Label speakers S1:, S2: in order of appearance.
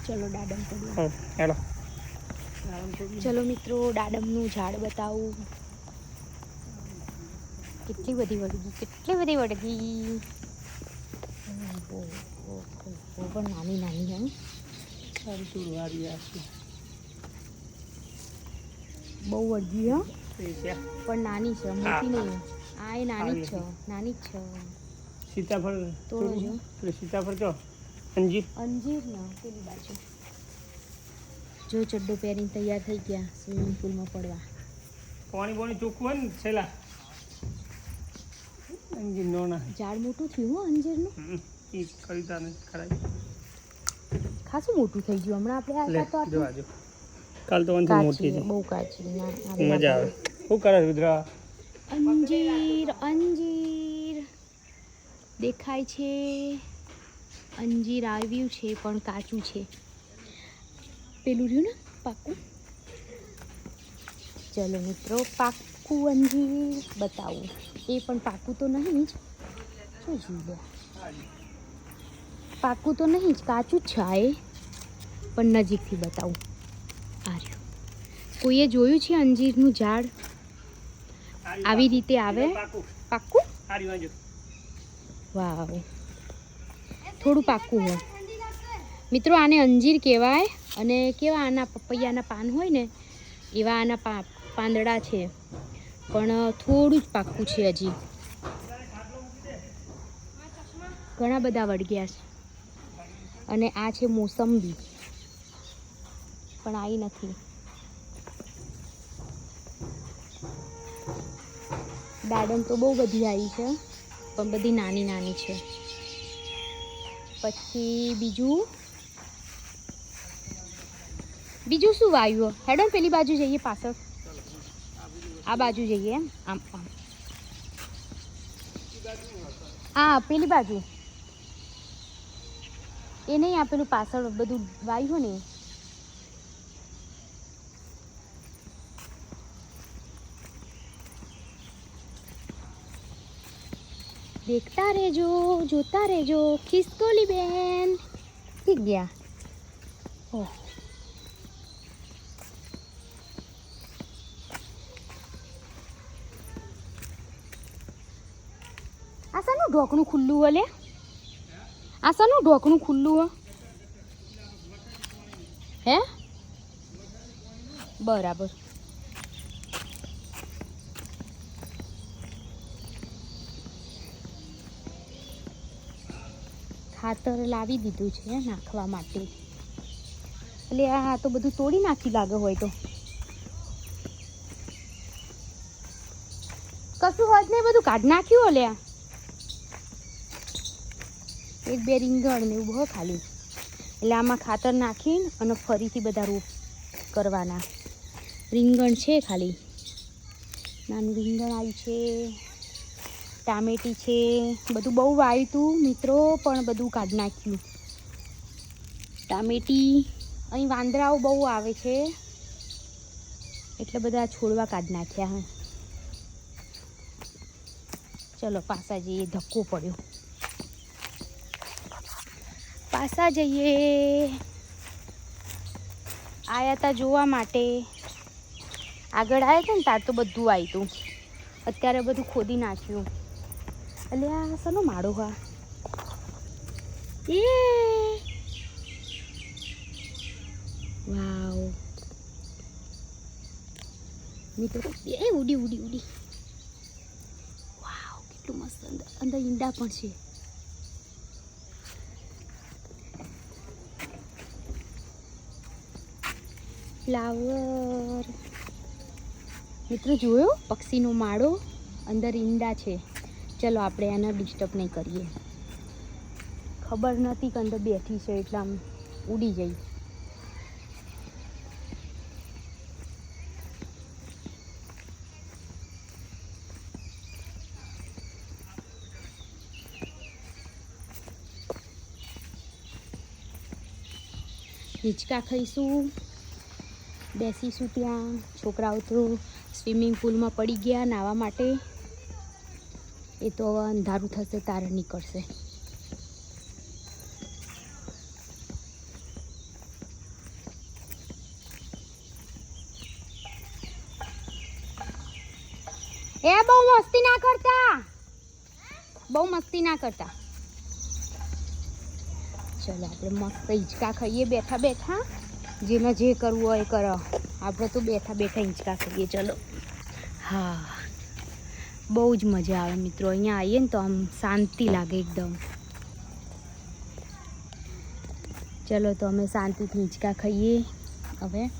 S1: ચલો દાડમ તોડીએ.
S2: હેલો
S1: ચલો મિત્રો, દાડમનું ઝાડ બતાવું. કેટલી બધી વળગી. પણ નાની નાની હે.
S2: સારી સુરવારી આ
S1: બહુ વળગી હો,
S2: છે
S1: પણ નાની છે, મોટી નહીં. આ એ નાની જ છે.
S2: સીતાફળ
S1: તોડો જો.
S2: સીતાફળ તો અંજીર
S1: ને પેલી બાજુ જો ચડ્ડો પહેરીને તૈયાર થઈ ગયા સ્વિમિંગ પુલમાં પડવા.
S2: પાણી ચોખ્ખું હોય ને છેલ્લા અંજીર નોના
S1: ઝાડ મોટું થયું હો અંજીરનું.
S2: એ કવિતા ને ખરાઈ
S1: ખાસું મોટું થઈ ગયું હમણાં આપણે આ તો
S2: જોવા જો કાલ તો અંજીર મોટી છે,
S1: બહુ કાચી.
S2: મજા આવે. શું કરે રુદ્રા?
S1: અંજીર દેખાય છે. અંજીર આવ્યું છે પણ કાચું છે. પેલું રહ્યું ને પાકું. ચલો મિત્રો, પાકું અંજીર બતાવું. એ પણ પાકું તો નહીં જ. શું જોઈ પાકું તો નહીં જ, કાચું જ છે આ એ. પણ નજીકથી બતાવું. આ રહ્યું. કોઈએ જોયું છે અંજીરનું ઝાડ આવી રીતે આવે? પાકું? વાવ, થોડું પાકું હોય. મિત્રો આને અંજીર કહેવાય. અને કેવા આના પપૈયાના પાન હોય ને એવા આના પાંદડા છે, પણ થોડું જ પાકું છે હજી. ઘણા બધા વળગ્યા છે. અને આ છે મોસંબી, પણ આવી નથી. દાડમ તો બહુ બધી આવી છે, પણ બધી નાની નાની છે. પછી બીજું શું વાવ્યું? હેડો પેલી બાજુ જઈએ, પાછળ આ બાજુ જઈએ. એમ આમ હા, પેલી બાજુ એ નહીં, આપેલું પાછળ બધું વાવ્યું ને. દેખતા રહેજો, જોતા રહેજો. ખિસકોલી બેન ઠીક ગયા. ઓહ, આશાનું ઢોકણું ખુલ્લું હલે. આશાનું ઢોકણું ખુલ્લું હે? બરાબર. ખાતર લાવી દીધું છે નાખવા માટે. એટલે આ તો બધું તોડી નાખી લાગે હોય તો. કશું હોત ને બધું કાઢી નાખ્યું. લ્યા એક બે રીંગણ ને એવું હોય ખાલી. એટલે આમાં ખાતર નાખીને અને ફરીથી બધા રોપ કરવાના. રીંગણ છે ખાલી, નાનું રીંગણ આવ્યું છે. ટામેટી છે. બધું બહુ વાવ્યું હતું મિત્રો, પણ બધું કાઢી નાખ્યું. ટામેટી અહીં વાંદરાઓ બહુ આવે છે એટલે બધા છોડવા કાઢી નાખ્યા. હા, ચલો પાછા જઈએ. ધક્કો પડ્યો. પાછા જઈએ. આયા હતા જોવા માટે. આગળ આવ્યા હતા ને તાર તો બધું આવ્યું હતું. અત્યારે બધું ખોદી નાખ્યું. એટલે આ શેનો માળો? હા, એ વાવ મિત્રો, એ ઉડી. વાવ, કેટલું મસ્ત. અંદર ઈંડા પણ છે. ફ્લાવર મિત્રો, જોયો પક્ષીનો માળો? અંદર ઈંડા છે. ચલો આપણે એને ડિસ્ટર્બ નહીં કરીએ. ખબર નથી કે અંદર બેઠી છે એટલે આમ ઉડી જઈ. હિંચકા ખાઈશું, બેસીશું ત્યાં. છોકરાઓ તો સ્વિમિંગ પુલમાં પડી ગયા નાહવા માટે. એ તો હવે અંધારું થશે તારે નીકળશે. એ બહુ મસ્તી ના કરતા, બહુ મસ્તી ના કરતા. ચલો આપણે મસ્ત હિંચકા ખાઈએ બેઠા બેઠા. જેને જે કરવું હોય એ કરો, આપણે તો બેઠા બેઠા હિંચકા ખાઈએ. ચલો. હા, બહુ જ મજા આવે મિત્રો. અહીંયા આવીએ ને તો આમ શાંતિ લાગે એકદમ. ચલો તો અમે શાંતિથી હિંચકા ખાઈએ હવે.